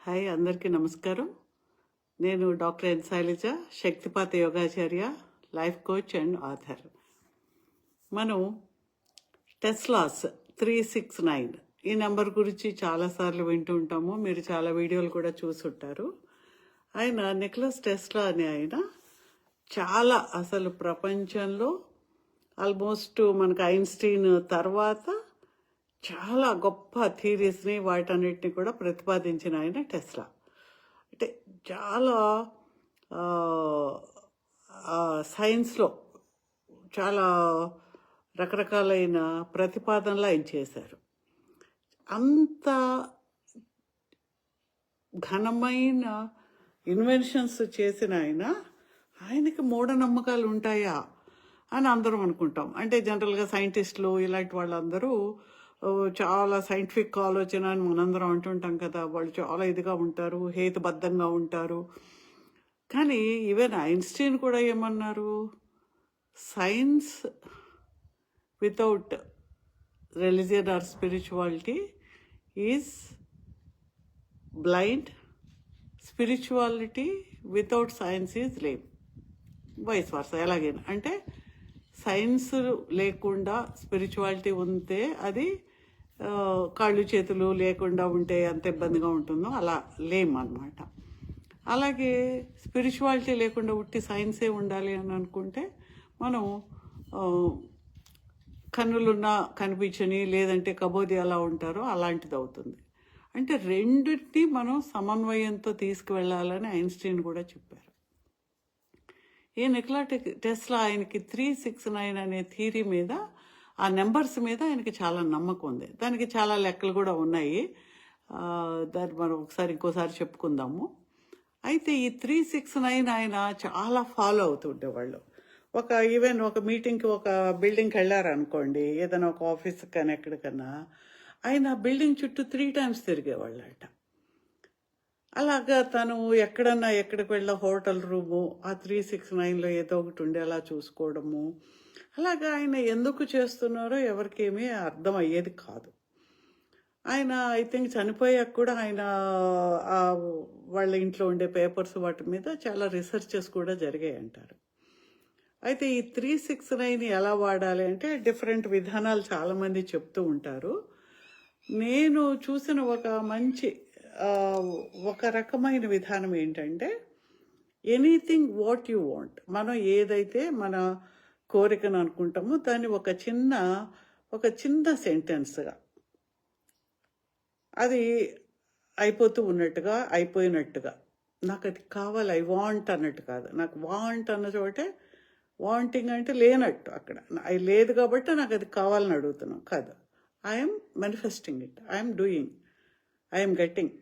Hi, అందరికీ నమస్కారం. నేను డాక్టర్ ఎన్ శైలజ, శక్తిపాత యోగాచార్య, లైఫ్ కోచ్ అండ్ ఆథర్. మనం టెస్లాస్ 369 ఈ నెంబర్ గురించి చాలాసార్లు వింటూ ఉంటాము. మీరు చాలా వీడియోలు కూడా చూసుంటారు. ఆయన నికోలస్ టెస్లా అనే ఆయన చాలా అసలు ప్రపంచంలో ఆల్మోస్ట్ మనకు ఐన్స్టీన్ తర్వాత చాలా గొప్ప థీరీస్ని వాటన్నిటిని కూడా ప్రతిపాదించిన ఆయన టెస్లా. అంటే చాలా సైన్స్లో చాలా రకరకాలైన ప్రతిపాదనలు ఆయన చేశారు. అంత ఘనమైన ఇన్వెన్షన్స్ చేసిన ఆయనకి మూఢనమ్మకాలు ఉంటాయా అని అందరం అనుకుంటాం. అంటే జనరల్గా సైంటిస్టులు ఇలాంటి వాళ్ళందరూ చాలా సైంటిఫిక్ ఆలోచన అని మనందరం అంటుంటాం కదా, వాళ్ళు చాలా ఇదిగా ఉంటారు, హేతుబద్ధంగా ఉంటారు. కానీ ఈవెన్ ఐన్స్టీన్ కూడా ఏమన్నారు, science without religion or spirituality is blind, spirituality without science is lame, vice versa. ఎలాగైనా అంటే సైన్స్ లేకుండా స్పిరిచువాలిటీ ఉంటే అది కాళ్ళు చేతులు లేకుండా ఉంటే ఎంత ఇబ్బందిగా ఉంటుందో అలా లేమ్ అన్నమాట. అలాగే స్పిరిచువాలిటీ లేకుండా ఉట్టి సైన్సే ఉండాలి అని అనుకుంటే మనం కన్నులున్నా కనిపించని, లేదంటే కబోది ఎలా ఉంటారో అలాంటిది అవుతుంది. అంటే రెండింటినీ మనం సమన్వయంతో తీసుకువెళ్ళాలని ఐన్స్టీన్ కూడా చెప్పారు. ఈ నికోలా టెస్లా ఆయనకి 369 అనే థీరీ మీద, ఆ నెంబర్స్ మీద ఆయనకి చాలా నమ్మకం ఉంది. దానికి చాలా లెక్కలు కూడా ఉన్నాయి. దాన్ని మనం ఇంకోసారి చెప్పుకుందాము. అయితే ఈ 369 ఆయన చాలా ఫాలో అవుతుండేవాళ్ళు. ఈవెన్ ఒక మీటింగ్కి ఒక బిల్డింగ్కి వెళ్ళారనుకోండి, ఏదైనా ఒక ఆఫీస్కి కానీ ఎక్కడికన్నా, ఆయన బిల్డింగ్ చుట్టూ 3 times తిరిగేవాళ్ళట. అలాగా తను ఎక్కడికి వెళ్ళిన హోటల్ రూము ఆ 369లో ఏదో ఒకటి ఉండేలా చూసుకోవడము, అలాగా ఆయన ఎందుకు చేస్తున్నారో ఎవరికేమీ అర్థం అయ్యేది కాదు. ఆయన ఐ థింక్ చనిపోయాక కూడా ఆయన వాళ్ళ ఇంట్లో ఉండే పేపర్స్ వాటి మీద చాలా రీసెర్చెస్ కూడా జరిగాయి అంటారు. అయితే ఈ 369 ఎలా వాడాలి అంటే డిఫరెంట్ విధానాలు చాలామంది చెప్తూ ఉంటారు. నేను చూసిన ఒక రకమైన విధానం ఏంటంటే, ఎనీథింగ్ వాట్ యు వాంట్, మనం ఏదైతే మన కోరికను అనుకుంటామో దాన్ని ఒక చిన్న సెంటెన్స్గా, అది అయిపోయినట్టుగా, నాకు అది కావాలి, ఐ వాంట్ అన్నట్టు కాదు. నాకు వాంట్ అన్న చోటే వాంటింగ్ అంటే లేనట్టు, అక్కడ అది లేదు కాబట్టి నాకు అది కావాలని అడుగుతున్నాను కాదు. I'm manifesting it, I'm doing, I'm getting,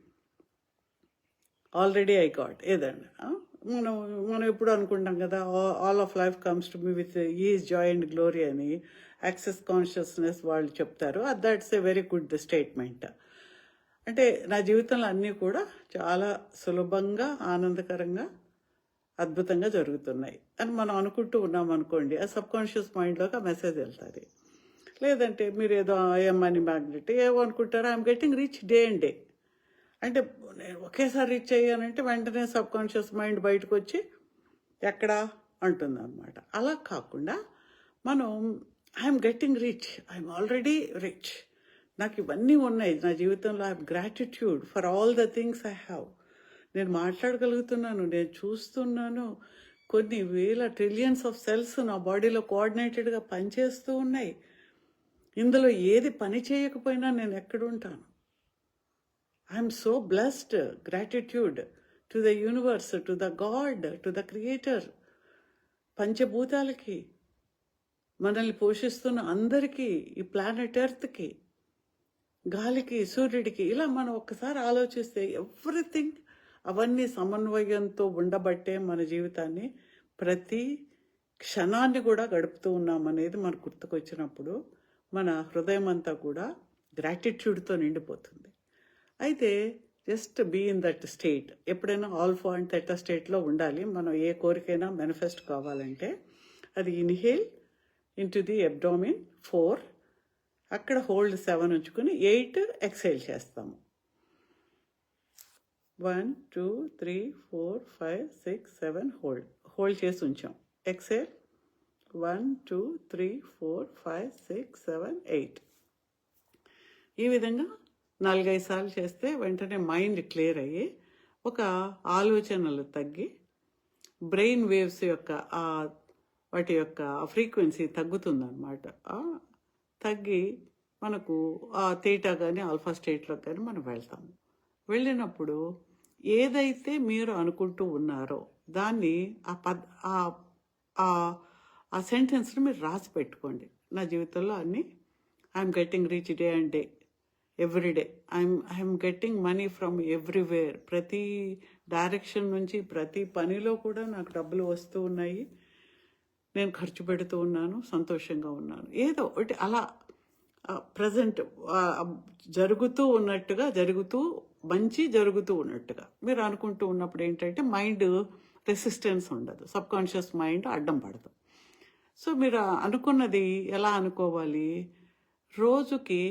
already I got. ఏదన్నా మనం ఎప్పుడు అనుకుంటాం కదా, all of life comes to me with is, Joy and glory అని యాక్సెస్ కాన్షియస్నెస్ వాళ్ళు చెప్తారు. That's a very good statement. అంటే నా జీవితంలో అన్నీ కూడా చాలా సులభంగా, ఆనందకరంగా, అద్భుతంగా జరుగుతున్నాయి అని మనం అనుకుంటూ ఉన్నాం అనుకోండి, ఆ సబ్ కాన్షియస్ మైండ్లోకి ఆ మెసేజ్ వెళ్తుంది. లేదంటే మీరు ఏదో ఐఎమ్ మనీ మ్యాగ్నెట్ ఏవో అనుకుంటారో, I'm getting rich day and day అంటే నేను ఒకేసారి రీచ్ అయ్యానంటే వెంటనే సబ్ కాన్షియస్ మైండ్ బయటకు వచ్చి ఎక్కడా అంటుంది అనమాట. అలా కాకుండా మనం I'm getting rich, I'm already rich, నాకు ఇవన్నీ ఉన్నాయి నా జీవితంలో, I'm gratitude for all the things I have, నేను మాట్లాడగలుగుతున్నాను, నేను చూస్తున్నాను, కొన్ని వేల ట్రిలియన్స్ ఆఫ్ సెల్స్ నా బాడీలో కోఆర్డినేటెడ్గా పనిచేస్తూ ఉన్నాయి, ఇందులో ఏది పని చేయకపోయినా నేను ఎక్కడుంటాను. I'm so blessed, gratitude to the universe, to the god, to the creator, పంచభూతాలకి, మనల్ని పోషిస్తున్న అందరికీ, ఈ ప్లానెట్ ఎర్త్కి, గాలికి, సూర్యుడికి. ఇలా మనం ఒక్కసారి ఆలోచిస్తే ఎవ్రీథింగ్, అవన్నీ సమన్వయంతో ఉండబట్టే మన జీవితాన్ని ప్రతి క్షణాన్ని కూడా గడుపుతూ ఉన్నామనేది మనకు గుర్తుకొచ్చినప్పుడు మన హృదయం అంతా కూడా గ్రాటిట్యూడ్తో నిండిపోతుంది. అయితే just be in that state, ఎప్పుడైనా ఆల్ఫా అండ్ థెటా స్టేట్లో ఉండాలి. మనం ఏ కోరికైనా మేనిఫెస్ట్ కావాలంటే అది ఇన్హేల్ ఇంటూ ది అబ్డామిన్ 4, అక్కడ హోల్డ్ 7 ఉంచుకుని 8 ఎక్సేల్ చేస్తాము. 1 2 3 4 5 6 7 హోల్డ్ చేసి ఉంచాం. ఎక్సేల్ 1 2 3 4 5 6 7 8. ఈ విధంగా 4-5 సార్లు చేస్తే వెంటనే మైండ్ క్లియర్ అయ్యి ఒక ఆలోచనలు తగ్గి బ్రెయిన్ వేవ్స్ యొక్క వాటి యొక్క ఫ్రీక్వెన్సీ తగ్గుతుందన్నమాట. తగ్గి మనకు థీటా కానీ ఆల్ఫా స్టేట్లో కానీ మనం వెళ్తాము. వెళ్ళినప్పుడు ఏదైతే మీరు అనుకుంటూ ఉన్నారో దాన్ని ఆ సెంటెన్స్ని మీరు రాసి పెట్టుకోండి. నా జీవితంలో అన్నీ I'm getting rich day and day everyday, I'm getting money from everywhere, ప్రతి డైరెక్షన్ నుంచి ప్రతి పనిలో కూడా నాకు డబ్బులు వస్తూ ఉన్నాయి, నేను ఖర్చు పెడుతూ ఉన్నాను, సంతోషంగా ఉన్నాను. ఏదో ఒకటి అలా ప్రజెంట్ జరుగుతూ ఉన్నట్టుగా మంచి జరుగుతూ ఉన్నట్టుగా మీరు అనుకుంటూ ఉన్నప్పుడు ఏంటంటే మైండ్ రెసిస్టెన్స్ ఉండదు, సబ్కాన్షియస్ మైండ్ అడ్డం పడదు. సో మీరు అనుకున్నది ఎలా అనుకోవాలి, రోజుకి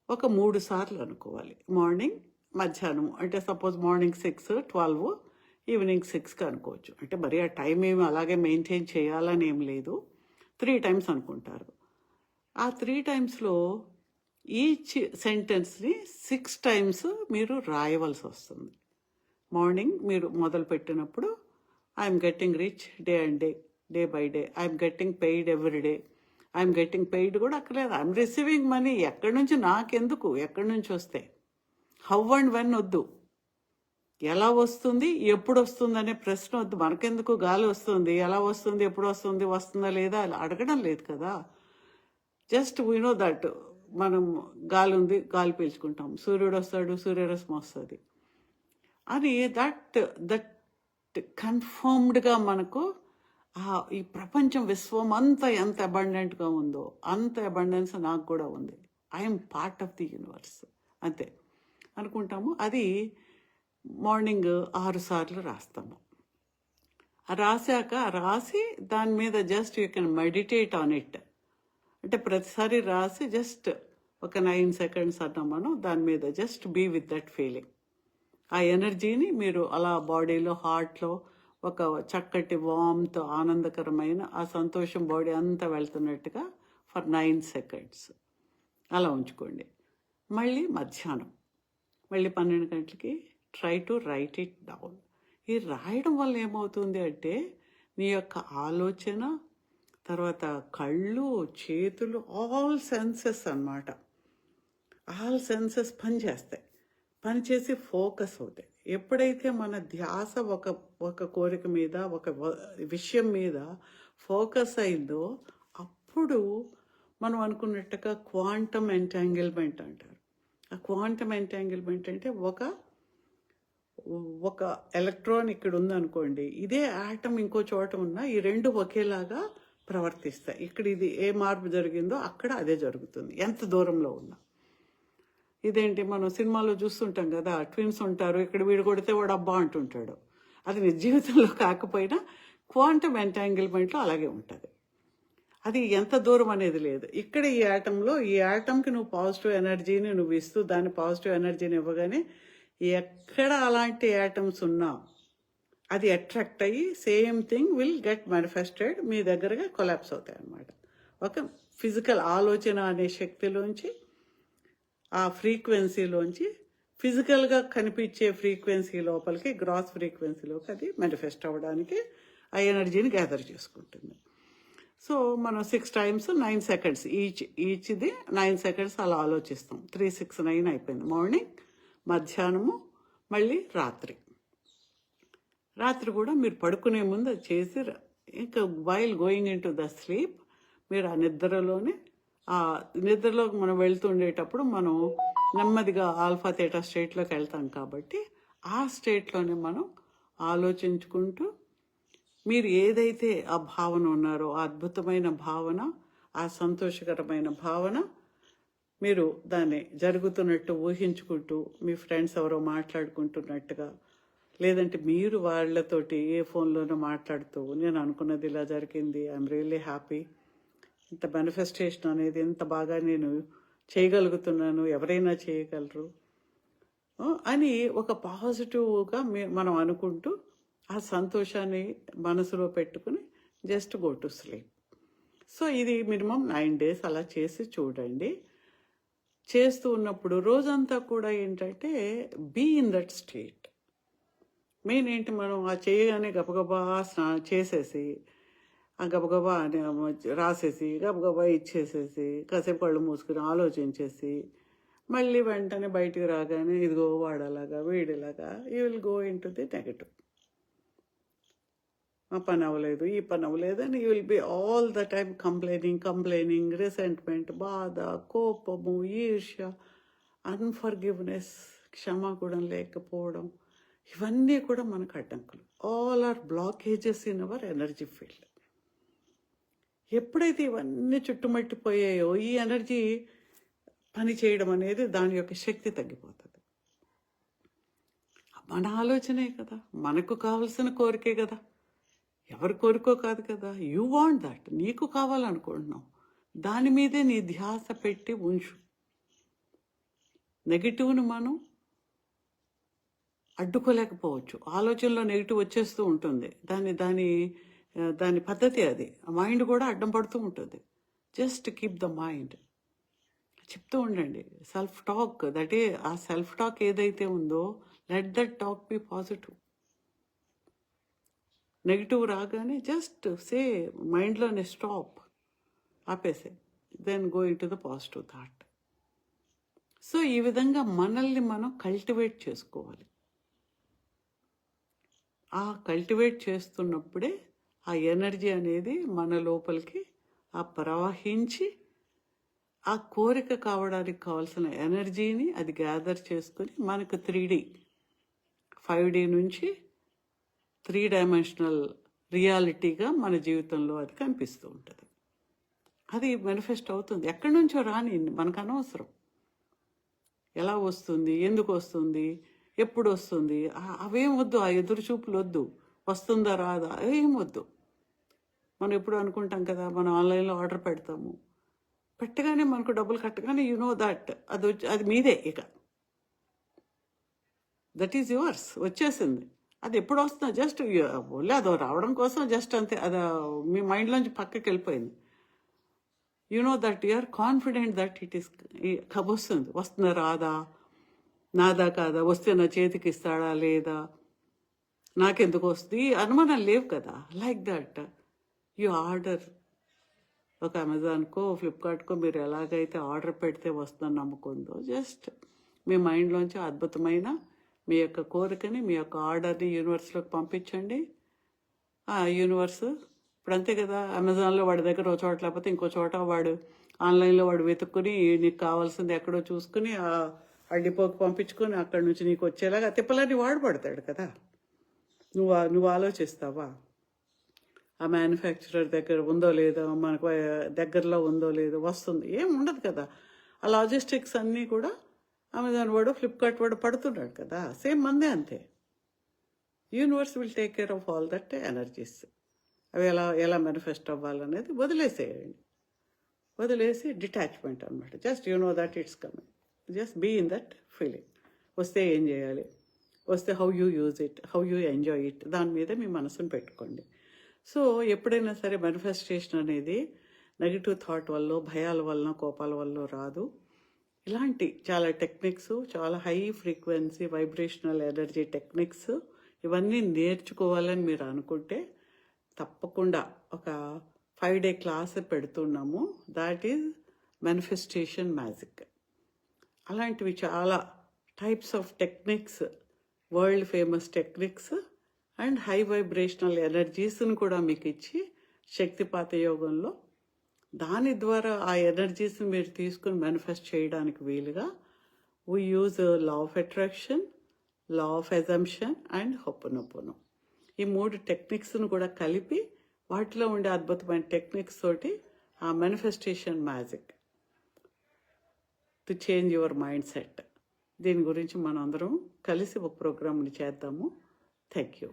ఒక 3 సార్లు అనుకోవాలి. మార్నింగ్, మధ్యాహ్నం, అంటే సపోజ్ మార్నింగ్ 6, 12, ఈవినింగ్ 6కి అనుకోవచ్చు. అంటే మరి ఆ టైం ఏమి అలాగే మెయింటైన్ చేయాలని ఏం లేదు. 3 టైమ్స్ అనుకుంటారు. ఆ 3 టైమ్స్లో ఈచ్ సెంటెన్స్ని 6 టైమ్స్ మీరు రాయవలసి వస్తుంది. మార్నింగ్ మీరు మొదలు పెట్టినప్పుడు I'm getting rich day and day by day, I'm getting paid every day, I'm getting paid కూడా అక్కర్లేదు, ఐఎమ్ రిసీవింగ్ మనీ. ఎక్కడి నుంచి నాకెందుకు, ఎక్కడి నుంచి వస్తే, హౌ అండ్ వెన్ వద్దు, ఎలా వస్తుంది ఎప్పుడు వస్తుంది అనే ప్రశ్న వద్దు. మనకెందుకు, గాలి వస్తుంది ఎలా వస్తుంది ఎప్పుడు వస్తుంది, వస్తుందా లేదా అలా అడగడం లేదు కదా. జస్ట్ వీ నో దట్ మనం గాలి ఉంది, గాలి పీల్చుకుంటాం, సూర్యుడు వస్తాడు, సూర్యరశ్మి వస్తుంది అని దట్ కన్ఫర్మ్డ్గా మనకు ఈ ప్రపంచం, విశ్వం అంతా ఎంత అబండెంట్గా ఉందో అంత అబండెన్స్ నాకు కూడా ఉంది, I'm part of the universe, అంతే అనుకుంటాము. అది మార్నింగ్ 6 సార్లు రాస్తాము. రాసి దాని మీద just you can meditate on it. అంటే ప్రతిసారి రాసి జస్ట్ ఒక 9 సెకండ్స్ అన్నా మనం దాని మీద just be with that feeling. ఆ ఎనర్జీని మీరు అలా బాడీలో, హార్ట్లో ఒక చక్కటి వామ్తో, ఆనందకరమైన ఆ సంతోషం బాడీ అంతా వెళ్తున్నట్టుగా ఫర్ 9 సెకండ్స్ అలా ఉంచుకోండి. మళ్ళీ మధ్యాహ్నం, మళ్ళీ 12 గంటలకి try to right it down. ఈ రాయడం వల్ల ఏమవుతుంది అంటే నీ యొక్క ఆలోచన, తర్వాత కళ్ళు, చేతులు, ఆల్ సెన్సెస్ అన్నమాట, ఆల్ సెన్సెస్ పనిచేస్తాయి. పనిచేసి ఫోకస్ అవుతాయి. ఎప్పుడైతే మన ధ్యాస ఒక కోరిక మీద, ఒక విషయం మీద ఫోకస్ అయిందో అప్పుడు మనం అనుకున్నట్టుగా క్వాంటమ్ ఎంటాంగిల్మెంట్ అంటారు. ఆ క్వాంటమ్ ఎంటాంగిల్మెంట్ అంటే ఒక ఎలక్ట్రాన్ ఇక్కడ ఉందనుకోండి, ఇదే ఆటం ఇంకో చోట ఉన్నా ఈ రెండు ఒకేలాగా ప్రవర్తిస్తాయి. ఇక్కడ ఇది ఏ మార్పు జరిగిందో అక్కడ అదే జరుగుతుంది, ఎంత దూరంలో ఉన్నా. ఇదేంటి మనం సినిమాలో చూస్తుంటాం కదా, ట్విన్స్ ఉంటారు, ఇక్కడ వీడు కొడితే వాడు అబ్బా అంటుంటాడు. అది నిజ జీవితంలో కాకపోయినా క్వాంటమ్ ఎంటాంగిల్మెంట్లో అలాగే ఉంటుంది. అది ఎంత దూరం అనేది లేదు. ఇక్కడ ఈ యాటంలో, ఈ యాటంకి నువ్వు పాజిటివ్ ఎనర్జీని నువ్వు ఇస్తూ దాని పాజిటివ్ ఎనర్జీని ఇవ్వగానే ఎక్కడ అలాంటి యాటమ్స్ ఉన్నా అది అట్రాక్ట్ అయ్యి same thing will get manifested, మీ దగ్గరగా కొలాప్స్ అవుతాయి అన్నమాట. ఒక ఫిజికల్ ఆలోచన అనే శక్తిలోంచి, ఆ ఫ్రీక్వెన్సీలోంచి ఫిజికల్గా కనిపించే ఫ్రీక్వెన్సీ లోపలికి, గ్రాస్ ఫ్రీక్వెన్సీలోకి అది మేనిఫెస్ట్ అవ్వడానికి ఆ ఎనర్జీని గ్యాదర్ చేసుకుంటుంది. సో మనం 6 టైమ్స్ 9 సెకండ్స్ ఈచ్ది 9 సెకండ్స్ అలా ఆలోచిస్తాం. 3, 6, 9 అయిపోయింది. మార్నింగ్, మధ్యాహ్నము, మళ్ళీ రాత్రి కూడా మీరు పడుకునే ముందు అది చేసి, ఇంకా while going in to the sleep, మీరు ఆ నిద్రలోకి మనం వెళ్తుండేటప్పుడు మనం నెమ్మదిగా ఆల్ఫా థీటా స్టేట్లోకి వెళ్తాం కాబట్టి ఆ స్టేట్లోనే మనం ఆలోచించుకుంటూ మీరు ఏదైతే ఆ భావన ఉన్నారో, ఆ అద్భుతమైన భావన, ఆ సంతోషకరమైన భావన, మీరు దాన్ని జరుగుతున్నట్టు ఊహించుకుంటూ, మీ ఫ్రెండ్స్ ఎవరో మాట్లాడుకుంటున్నట్టుగా, లేదంటే మీరు వాళ్ళతోటి ఏ ఫోన్లోనో మాట్లాడుతూ, నేను అనుకున్నది ఇలా జరిగింది, ఐఎమ్ రియల్లీ హ్యాపీ, ఇంత మేనిఫెస్టేషన్ అనేది ఎంత బాగా నేను చేయగలుగుతున్నాను, ఎవరైనా చేయగలరు, అని ఒక పాజిటివ్గా మనం అనుకుంటూ ఆ సంతోషాన్ని మనసులో పెట్టుకుని just go to sleep. So ఇది మినిమం 9 days అలా చేసి చూడండి. చేస్తూ ఉన్నప్పుడు రోజంతా కూడా ఏంటంటే be in that state. Main ఏంటి, మనం ఆ చేయగానే గబగబా చేసేసి ఆ గబగబా రాసేసి గబగబా ఇచ్చేసేసి కాసేపు కళ్ళు మూసుకుని ఆలోచించేసి మళ్ళీ వెంటనే బయటికి రాగానే ఇదిగో వాడలాగా వీడిలాగా you will go into the negative. ఆ పని అవ్వలేదు, ఈ పని అవ్వలేదు అని you will be all the time complaining, resentment, బాధ, కోపము, ఈర్ష్య, అన్ఫర్గివ్నెస్, క్షమాగుణం లేకపోవడం, ఇవన్నీ కూడా మనకు అడ్డంకులు. All are blockages in our energy field. ఎప్పుడైతే ఇవన్నీ చుట్టుమట్టిపోయాయో ఈ ఎనర్జీ పని చేయడం అనేది దాని యొక్క శక్తి తగ్గిపోతుంది. మన ఆలోచనే కదా, మనకు కావలసిన కోరికే కదా, ఎవరి కోరికో కాదు కదా. యూ వాంట్ దట్, నీకు కావాలనుకుంటున్నావు, దాని మీదే నీ ధ్యాస పెట్టి ఉంచు. నెగిటివ్ని మనం అడ్డుకోలేకపోవచ్చు. ఆలోచనలో నెగిటివ్ వచ్చేస్తూ ఉంటుంది, దాని పద్ధతి అది. మైండ్ కూడా అడ్డం పడుతూ ఉంటుంది. జస్ట్ కీప్ ద మైండ్, చెప్తూ ఉండండి. సెల్ఫ్ టాక్, ఆ సెల్ఫ్ టాక్ ఏదైతే ఉందో let that talk be positive. Negative రాగానే జస్ట్ సే మైండ్లోనే స్టాప్, ఆపేసే, then go into the positive thought. So ఈ విధంగా మనల్ని మనం కల్టివేట్ చేసుకోవాలి. ఆ కల్టివేట్ చేస్తున్నప్పుడే ఆ ఎనర్జీ అనేది మన లోపలికి ప్రవహించి ఆ కోరిక కావడానికి కావాల్సిన ఎనర్జీని అది గ్యాదర్ చేసుకుని మనకు 3D 5D నుంచి 3 dimensional రియాలిటీగా మన జీవితంలో అది కనిపిస్తూ ఉంటుంది. అది మేనిఫెస్ట్ అవుతుంది. ఎక్కడి నుంచో రాని, మనకు అనవసరం. ఎలా వస్తుంది, ఎందుకు వస్తుంది, ఎప్పుడు వస్తుంది, అవేం వద్దు. ఆ ఎదురు చూపులు వద్దు. వస్తుందా రాదా ఏం వద్దు. మనం ఎప్పుడు అనుకుంటాం కదా, మనం ఆన్లైన్లో ఆర్డర్ పెడతాము, పెట్టగానే మనకు డబ్బులు కట్టగానే యు నో దట్ అది మీదే, ఇక దట్ ఈజ్ యువర్స్, వచ్చేసింది. అది ఎప్పుడు వస్తుందో జస్ట్ ఓన్లీ అదో రావడం కోసం జస్ట్ అంతే, అది మీ మైండ్లోంచి పక్కకి వెళ్ళిపోయింది. You know that you are confident that it is వస్తుంది. వస్తుందా రాదా, నాదా కాదా, వస్తే నా చేతికి ఇస్తాడా లేదా, నాకెందుకు వస్తుంది, అనుమానాలు లేవు కదా. Like that you order. ఒక అమెజాన్కో ఫ్లిప్కార్ట్కో మీరు ఎలాగైతే ఆర్డర్ పెడితే వస్తుందని నమ్మకందో, జస్ట్ మీ మైండ్లోంచి అద్భుతమైన మీ యొక్క కోరికని, మీ యొక్క ఆర్డర్ని యూనివర్స్లోకి పంపించండి. ఆ యూనివర్స్ ఇప్పుడు అంతే కదా, అమెజాన్లో వాడి దగ్గర ఒక చోట లేకపోతే ఇంకో చోట వాడు ఆన్లైన్లో వాడు వెతుక్కుని నీకు కావాల్సింది ఎక్కడో చూసుకుని ఆ డిపోకి పంపించుకొని అక్కడి నుంచి నీకు వచ్చేలాగా తిప్పలని వాడు పడతాడు కదా. నువ్వు ఆలోచిస్తావా ఆ మ్యానుఫ్యాక్చరర్ దగ్గర ఉందో లేదో, మనకు దగ్గరలో ఉందో లేదో, వస్తుంది, ఏం ఉండదు కదా. ఆ లాజిస్టిక్స్ అన్నీ కూడా అమెజాన్ వాడు ఫ్లిప్కార్ట్ వాడు పడుతున్నాడు కదా. సేమ్ మందే అంతే. Universe will take care of all that energies. అవి ఎలా మేనిఫెస్ట్ అవ్వాలనేది వదిలేసేయండి. వదిలేసి డిటాచ్మెంట్ అనమాట. Just you know that it's coming, just be in that feeling. వస్తే ఏం చేయాలి, వస్తే how you use it, how you enjoy it, దాని మీద మీ మనసును పెట్టుకోండి. సో ఎప్పుడైనా సరే మేనిఫెస్టేషన్ అనేది నెగిటివ్ థాట్ వల్ల, భయాల వలన, కోపాల వల్ల రాదు. ఇలాంటి చాలా టెక్నిక్స్, చాలా high frequency vibrational energy techniques, ఇవన్నీ నేర్చుకోవాలని మీరు అనుకుంటే తప్పకుండా ఒక 5-day క్లాస్ పెడుతున్నాము. That is manifestation magic. అలాంటివి చాలా types of techniques, world famous techniques and high vibrational ఎనర్జీస్ని కూడా మీకు ఇచ్చి శక్తిపాత యోగంలో దాని ద్వారా ఆ ఎనర్జీస్ని మీరు తీసుకుని మేనిఫెస్ట్ చేయడానికి వీలుగా we use law of attraction, law of assumption and ho'oponopono. ఈ 3 టెక్నిక్స్ను కూడా కలిపి వాటిలో ఉండే అద్భుతమైన టెక్నిక్స్ తోటి ఆ manifestation magic to change your mind set, దీని గురించి మనం అందరం కలిసి ఒక ప్రోగ్రామ్ని చేద్దాము. Thank you.